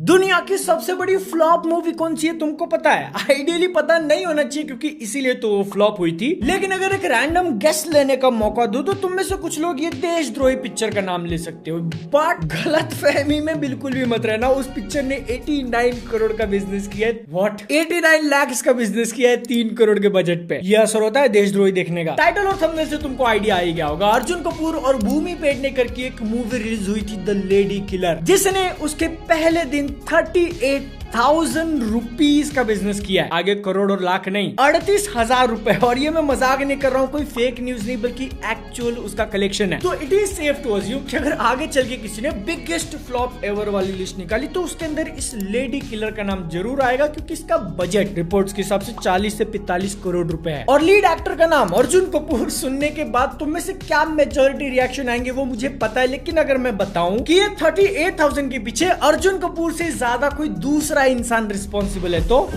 दुनिया की सबसे बड़ी फ्लॉप मूवी कौन सी है तुमको पता है? आइडियली पता नहीं होना चाहिए क्योंकि इसीलिए तो वो फ्लॉप हुई थी, लेकिन अगर एक रैंडम गेस लेने का मौका दो तो तुम में से कुछ लोग ये देशद्रोही पिक्चर का नाम ले सकते हो, बट गलत फहमी में बिल्कुल भी मत रहना। उस पिक्चर ने 89 करोड़ का बिजनेस किया है। व्हाट? 89 लाख का बिजनेस किया है 3 करोड़ के बजट पे। यह असर होता है देशद्रोही देखने का। टाइटल और थंबनेल से तुमको आइडिया आ ही गया होगा। अर्जुन कपूर और भूमि पेडनेकर की एक मूवी रिलीज हुई थी, द लेडी किलर, जिसने उसके पहले दिन 38,000 रुपीज का बिजनेस किया है। आगे करोड़ और लाख नहीं, 38,000 रुपए। और ये मैं मजाक नहीं कर रहा हूँ, कोई फेक न्यूज नहीं बल्कि एक्चुअल उसका कलेक्शन है। तो it is safe to assume कि अगर आगे चल के किसी ने बिगेस्ट फ्लॉप एवर वाली लिस्ट निकाली तो उसके अंदर इस लेडी किलर का नाम जरूर आएगा, क्योंकि इसका बजट रिपोर्ट्स के हिसाब से 40 से 45 करोड़ रुपए है। और लीड एक्टर का नाम अर्जुन कपूर सुनने के बाद तुम में से क्या मेजॉरिटी रिएक्शन आएंगे वो मुझे पता है, लेकिन अगर मैं बताऊं कि ये 38,000 के पीछे अर्जुन कपूर से ज्यादा कोई दूसरा इंसान रिस्पॉन्सिबल है तो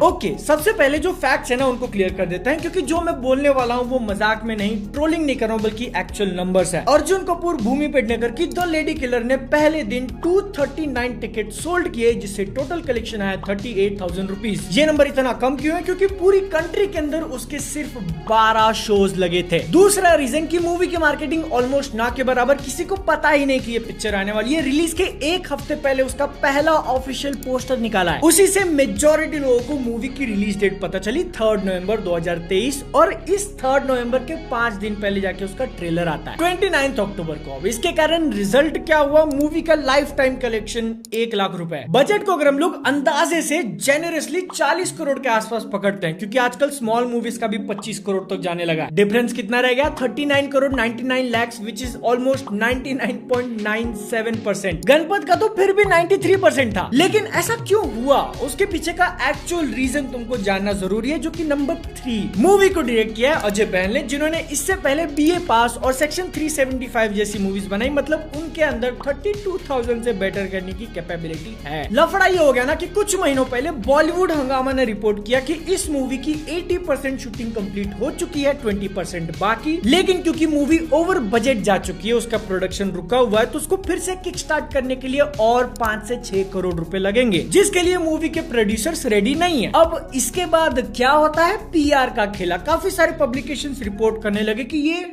ओके, सबसे पहले जो फैक्ट्स है ना उनको क्लियर कर देते हैं, क्योंकि जो मैं बोलने वाला हूं वो मजाक में नहीं, ट्रोलिंग नहीं कर रहा हूं, बल्कि एक्चुअल नंबर्स है। अर्जुन कपूर भूमि पेडनेकर की द लेडी किलर ने पहले दिन 239 टिकट सोल्ड किए, जिससे टोटल कलेक्शन आया 38,000 रुपीज। ये नंबर इतना कम क्यों है? क्योंकि पूरी कंट्री के अंदर उसके सिर्फ 12 शोज लगे थे। दूसरा रीजन की मूवी की मार्केटिंग ऑलमोस्ट ना के बराबर, किसी को पता ही नहीं कि ये पिक्चर आने वाली है। रिलीज के एक हफ्ते पहले उसका पहला ऑफिशियल पोस्टर निकाला है, उसी से मेजॉरिटी लोगों को मूवी की रिलीज डेट पता चली 3 नवंबर 2023, और इस 3 नवंबर के 5 दिन पहले जाके उसका ट्रेलर आता है 29 अक्टूबर को। अब इसके कारण रिजल्ट क्या हुआ? मूवी का लाइफ टाइम कलेक्शन 1 लाख रुपए। बजट को अगर हम लोग अंदाजे से जेनरसली 40 करोड़ के आसपास पकड़ते हैं, क्योंकि आजकल स्मॉल मूवीज का भी 25 करोड़ तक जाने लगा। डिफरेंस कितना रह गया? 39 crore 99 lakh, which is almost 99.97%। Ganpat का तो फिर भी 93% था। लेकिन ऐसा क्यों हुआ? उसके पीछे का एक्चुअल रीजन तुमको जानना जरूरी है, जो कि नंबर 3 मूवी को डायरेक्ट किया है अजय बहल ने, जिन्होंने इससे पहले बीए पास और सेक्शन 375 जैसी मूवीज बनाई। मतलब उनके अंदर 32,000 से बेटर करने की कैपेबिलिटी है। लफड़ा ये हो गया ना कि कुछ महीनों पहले बॉलीवुड हंगामा ने रिपोर्ट किया कि इस मूवी की 80% शूटिंग कंप्लीट हो चुकी है, 20% बाकी। लेकिन क्योंकि मूवी ओवर बजट जा चुकी है, उसका प्रोडक्शन रुका हुआ है, तो उसको फिर से किक स्टार्ट करने के लिए और 5 से 6 करोड़ रुपए लगेंगे, जिसके लिए मूवी के प्रोड्यूसर्स रेडी नहीं है। अब इसके बाद क्या होता है? पीआर का खेला। काफी सारे पब्लिकेशंस रिपोर्ट करने लगे कि ये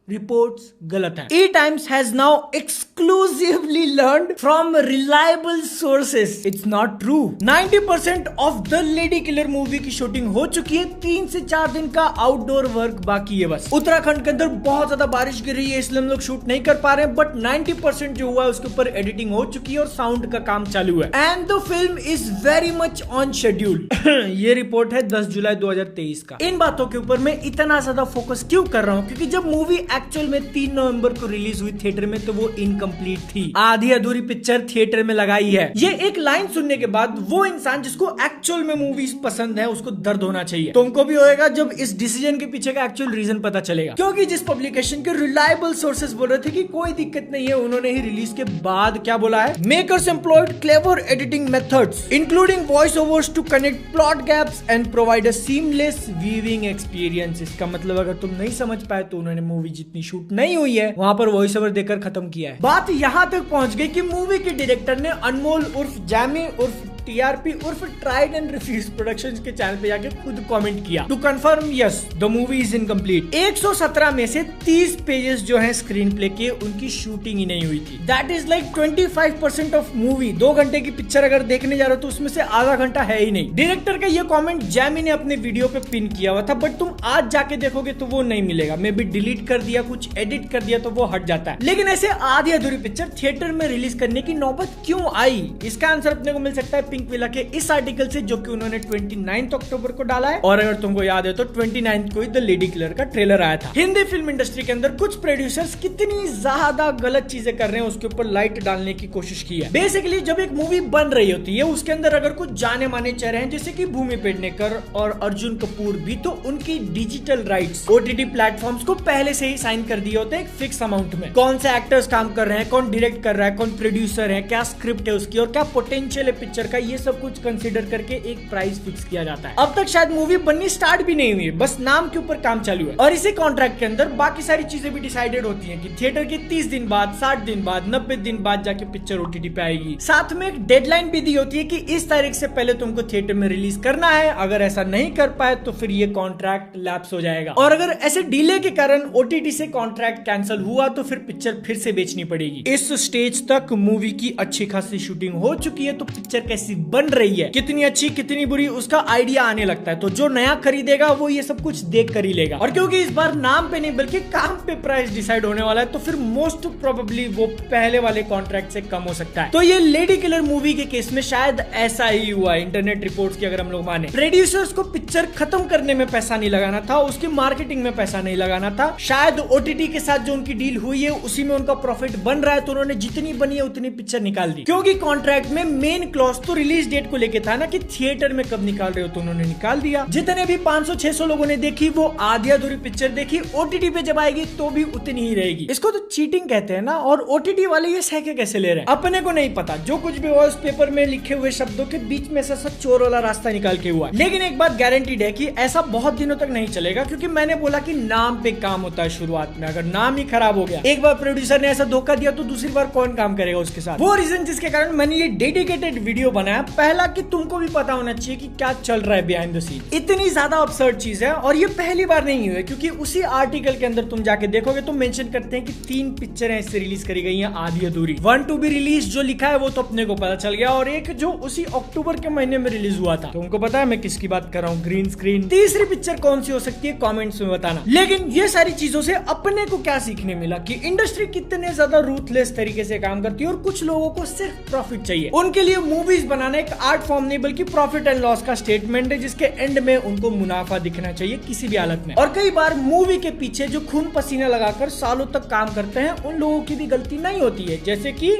रिपोर्ट्स गलत है। ETimes has now exclusively learned from reliable sources it's not true. 90% of the Lady Killer movie की शूटिंग हो चुकी है, 3 से 4 दिन का आउटडोर वर्क बाकी है बस। उत्तराखंड के अंदर बहुत ज्यादा बारिश गिर रही है, इसलिए हम लोग शूट नहीं कर पा रहे हैं, बट 90% जो हुआ है उसके ऊपर एडिटिंग हो चुकी है और साउंड का काम चालू है। And the film is very much on schedule. ये रिपोर्ट है 10 जुलाई 2023 का। इन बातों के ऊपर मैं इतना ज्यादा फोकस क्यों कर रहा हूँ? क्योंकि जब मूवी एक्चुअल में 3 नवंबर को रिलीज हुई थिएटर में, तो वो इनकम्प्लीट थी, आधी अधूरी पिक्चर थिएटर में लगाई है। ये एक लाइन सुनने के बाद वो इंसान जिसको एक्चुअल में मूवीज पसंद है उसको दर्द होना चाहिए। तुमको भी होएगा जब इस डिसीजन के पीछे का एक्चुअल रीजन पता चलेगा। क्योंकि जिस पब्लिकेशन के रिलायबल सोर्सेस बोल रहे थे कि कोई दिक्कत नहीं है, उन्होंने ही रिलीज के बाद क्या बोला है? Makers employed clever editing methods including voice overs to connect plot gaps and provide a seamless viewing experience. इसका मतलब अगर तुम नहीं समझ पाए तो उन्होंने मूवी जितनी शूट नहीं हुई है वहां पर वॉइस ओवर देकर खत्म किया है। बात यहां तक पहुंच गई कि मूवी के डायरेक्टर ने अनमोल उर्फ जैमी उर्फ टीआरपी उर्फ ट्राइड एंड रिफ्यूज प्रोडक्शंस के चैनल पे जाके खुद कमेंट किया to confirm yes the movie is incomplete. 117 में से 30 पेजेस जो है स्क्रीन प्ले के, उनकी शूटिंग ही नहीं हुई थी। That is like 25% of movie. 2 घंटे की पिक्चर अगर देखने जा रहे हो तो उसमें से आधा घंटा है ही नहीं। डायरेक्टर का ये कमेंट जैमी ने अपने वीडियो पे पिन किया हुआ था, बट तुम आज जाके देखोगे तो वो नहीं मिलेगा। मे बी डिलीट कर दिया, कुछ एडिट कर दिया तो वो हट जाता है। लेकिन ऐसे आधी अधूरी पिक्चर थिएटर में रिलीज करने की नौबत क्यों आई? इसका आंसर अपने को मिल सकता है पिंक विला के इस आर्टिकल से, जो कि उन्होंने 29 अक्टूबर को डाला है। और अगर तुमको याद है तो 29 को ही द लेडी किलर का ट्रेलर आया था। हिंदी फिल्म इंडस्ट्री के अंदर कुछ प्रोड्यूसर्स कितनी ज्यादा गलत चीजें कर रहे हैं उसके ऊपर लाइट डालने की कोशिश की है। बेसिकली जब एक मूवी बन रही होती है उसके अंदर अगर कुछ जाने माने चेहरे हैं जैसे कि भूमि पेडनेकर और अर्जुन कपूर भी, तो उनकी डिजिटल राइट्स ओटीटी प्लेटफॉर्म्स को पहले से ही साइन कर दिए होते हैं एक फिक्स अमाउंट में। कौन से एक्टर्स काम कर रहे हैं, कौन डायरेक्ट कर रहा है, कौन प्रोड्यूसर है, क्या स्क्रिप्ट है उसकी और क्या पोटेंशियल है पिक्चर का, ये सब कुछ कंसिडर करके एक प्राइस फिक्स किया जाता है। अब तक शायद मूवी बननी स्टार्ट भी नहीं हुई है, बस नाम के ऊपर काम चालू है। और इसी कॉन्ट्रैक्ट के अंदर बाकी सारी चीजें भी डिसाइडेड होती है कि थिएटर के 30 दिन बाद, 60 दिन बाद, 90 दिन बाद जाके पिक्चर ओटीटी पे आएगी। साथ में एक डेडलाइन भी दी होती है कि इस तारीख से पहले तुमको थिएटर में रिलीज करना है। अगर ऐसा नहीं कर पाए तो फिर ये कॉन्ट्रैक्ट लैप्स हो जाएगा। और अगर ऐसे डिले के कारण ओटीटी से कॉन्ट्रैक्ट कैंसिल हुआ तो फिर पिक्चर फिर से बेचनी पड़ेगी। इस स्टेज तक मूवी की अच्छी खासी शूटिंग हो चुकी है, तो पिक्चर कैसी बन रही है, कितनी अच्छी कितनी बुरी, उसका आइडिया आने लगता है। तो जो नया खरीदेगा वो ये सब कुछ देख कर ही लेगा। और क्योंकि इस बार नाम पे नहीं बल्कि काम पे प्राइस डिसाइड होने वाला है, तो फिर मोस्ट प्रोबेबली वो पहले वाले कॉन्ट्रैक्ट से कम हो सकता है। तो ये लेडी किलर मूवी के केस में शायद ऐसा ही हुआ। इंटरनेट रिपोर्ट्स की अगर हम लोग माने, प्रोड्यूसर्स को पिक्चर खत्म करने में पैसा नहीं लगाना था, उसकी मार्केटिंग में पैसा नहीं लगाना था। शायद ओटीटी के साथ जो उनकी डील हुई है उसी में उनका प्रॉफिट बन रहा है, तो उन्होंने जितनी बनी है उतनी पिक्चर निकाल दी। क्योंकि कॉन्ट्रैक्ट में मेन क्लॉज तो रिलीज डेट को लेके था ना, कि थिएटर में कब निकाल रहे हो, तो उन्होंने निकाल दिया। जितने भी 500-600 लोगों ने देखी वो आधी अधूरी पिक्चर देखी, ओटीटी पे जब आएगी तो भी उतनी ही रहेगी। इसको तो चीटिंग कहते हैं ना। और ओटीटी वाले ये सहके कैसे ले रहे हैं अपने को नहीं पता। जो कुछ भी हुआ उस पेपर में लिखे हुए शब्दों के बीच में से सब चोर वाला रास्ता निकाल के हुआ। लेकिन एक बात गारंटीड है कि ऐसा बहुत दिनों तक नहीं चलेगा, क्योंकि मैंने बोला कि नाम पे काम होता है शुरुआत में। अगर नाम ही खराब हो गया, एक बार प्रोड्यूसर ने ऐसा धोखा दिया तो दूसरी बार कौन काम करेगा उसके साथ। वो रीजन जिसके कारण मैंने ये डेडिकेटेड वीडियो बनाया। पहला कि तुमको भी पता होना चाहिए कि क्या चल रहा है बिहाइंड द सीन। इतनी ज्यादा अबसर्ड चीज है और ये पहली बार नहीं हुई है, क्योंकि उसी आर्टिकल के अंदर तुम जाके देखोगे तो मेंशन करते हैं कि 3 पिक्चरें इससे रिलीज करी गई हैं आधी अधूरी। 1 to be रिलीज जो लिखा है वो तो अपने को पता चल गया, और एक जो उसी अक्टूबर के महीने में रिलीज हुआ था। तुमको पता है मैं किसकी बात कर रहा हूँ? Green screen. तीसरी पिक्चर कौन सी हो सकती है कमेंट्स में बताना। लेकिन ये सारी चीजों से अपने को क्या सीखने मिला कि इंडस्ट्री कितने ज्यादा रूथलेस तरीके से काम करती है, और कुछ लोगों को सिर्फ प्रॉफिट चाहिए। उनके लिए मूवीज बनाना एक आर्ट फॉर्म नहीं बल्कि प्रॉफिट एंड लॉस का स्टेटमेंट है, जिसके एंड में उनको मुनाफा दिखना चाहिए किसी भी हालत में। और कई बार मूवी के पीछे जो खून पसीना लगाकर सालों तक काम करते हैं उन लोगों की भी गलती नहीं होती है, जैसे कि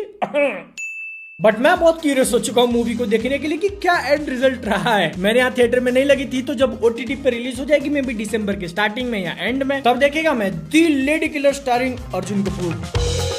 बट मैं बहुत क्यूरियस हो चुका हूँ मूवी को देखने के लिए कि क्या एंड रिजल्ट रहा है। मेरे यहाँ थिएटर में नहीं लगी थी, तो जब ओटीटी पे रिलीज हो जाएगी मे बी दिसंबर के स्टार्टिंग में या एंड में, तब देखेगा मैं दी लेडी किलर स्टारिंग अर्जुन कपूर।